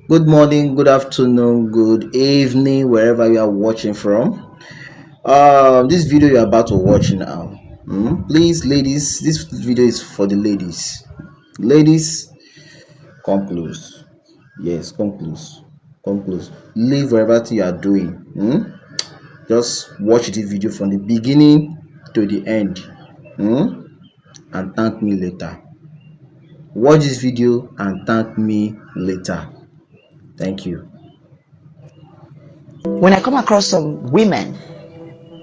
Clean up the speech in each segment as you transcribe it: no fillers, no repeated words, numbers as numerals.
Good morning, good afternoon, good evening, wherever you are watching from. This video you're about to watch now. Please, ladies, this video is for the ladies. Ladies, come close. Yes, come close. Come close. Leave wherever you are doing. Just watch this video from the beginning to the end. And thank me later. Watch this video and thank me later. Thank you. When I come across some women,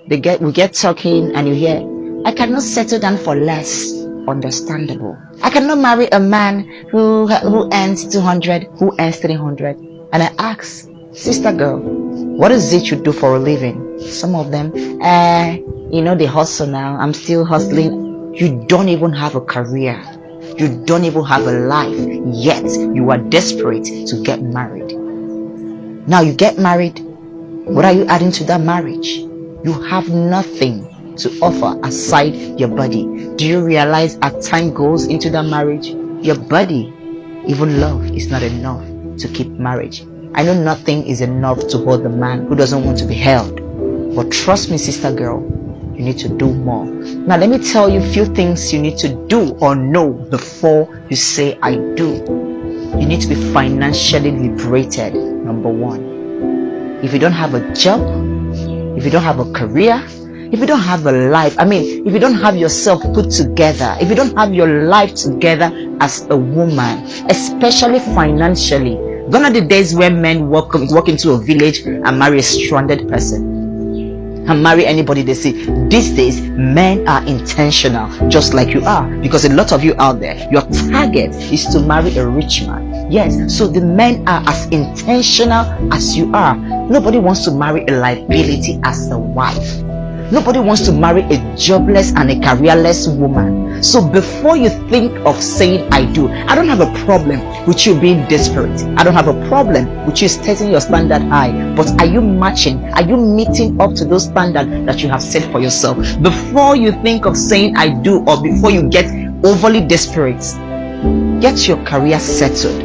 we get talking and you hear, I cannot settle down for less. Understandable. I cannot marry a man who earns 200, who earns 300. And I ask, sister girl, what is it you do for a living? Some of them, they hustle now. I'm still hustling. You don't even have a career. You don't even have a life. Yet you are desperate to get married. Now you get married. What are you adding to that marriage? You have nothing to offer aside your body. Do you realize as time goes into that marriage, your body, even love, is not enough to keep marriage? I know nothing is enough to hold the man who doesn't want to be held. But trust me, sister girl, you need to do more. Now let me tell you a few things you need to do or know before you say I do. You need to be financially liberated, number one. If you don't have a job, if you don't have a career, if you don't have a life, if you don't have yourself put together, if you don't have your life together as a woman, especially financially, gone are the days where men walk into a village and marry a stranded person and marry anybody they see. These days, men are intentional, just like you are, because a lot of you out there, your target is to marry a rich man. Yes, so the men are as intentional as you are. Nobody wants to marry a liability as a wife. Nobody wants to marry a jobless and a careerless woman. So before you think of saying I do, I don't have a problem with you being desperate. I don't have a problem with you setting your standard high. But are you matching? Are you meeting up to those standards that you have set for yourself? Before you think of saying I do, or before you get overly desperate, get your career settled.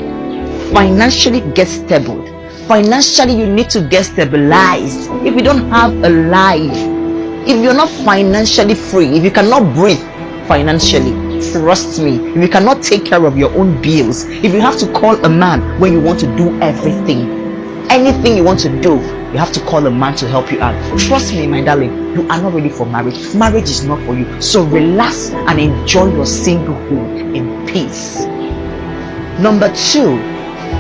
Financially get stable. Financially you need to get stabilized. If you don't have a life, if you're not financially free, if you cannot breathe financially, trust me, if you cannot take care of your own bills, if you have to call a man when you want to do anything you want to do, you have to call a man to help you out. Trust me, my darling, you are not ready for marriage. Marriage is not for you. So relax and enjoy your singlehood in peace. Number two,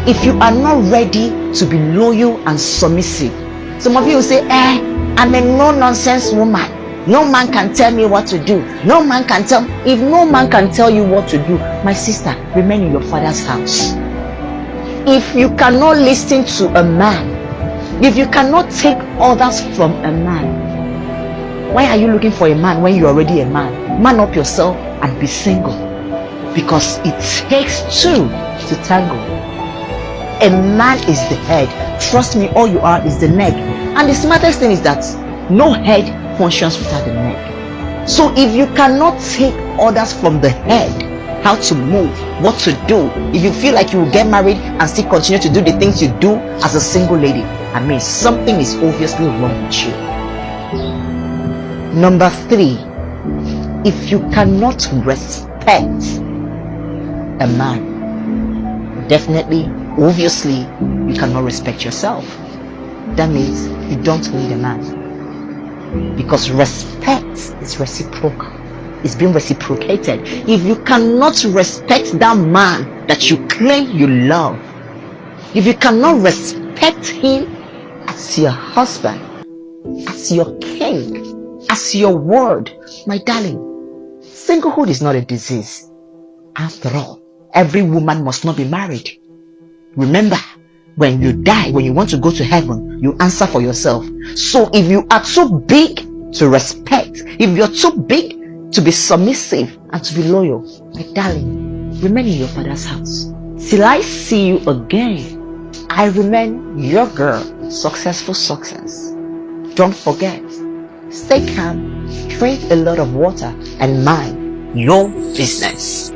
if you are not ready to be loyal and submissive, some of you will say, I'm a no-nonsense woman. No man can tell me what to do. No man can tell. If no man can tell you what to do, my sister, remain in your father's house. If you cannot listen to a man, if you cannot take orders from a man, why are you looking for a man when you're already a man? Man up yourself and be single. Because it takes two to tango. A man is the head. Trust me, all you are is the neck. And the smartest thing is that no head functions without the neck. So if you cannot take orders from the head, how to move, what to do, if you feel like you will get married and still continue to do the things you do as a single lady, something is obviously wrong with you. Number three, if you cannot respect a man, definitely, obviously, you cannot respect yourself. That means you don't need a man, because respect is reciprocal. It's being reciprocated. If you cannot respect that man that you claim you love, if you cannot respect him as your husband, as your king, as your word, my darling, singlehood is not a disease. After all, every woman must not be married. Remember, when you die, when you want to go to heaven, you answer for yourself. So if you are too big to respect, if you're too big to be submissive and to be loyal, my darling, remain in your father's house. Till I see you again, I remain your girl, Successful Success. Don't forget, stay calm, drink a lot of water, and mind your business.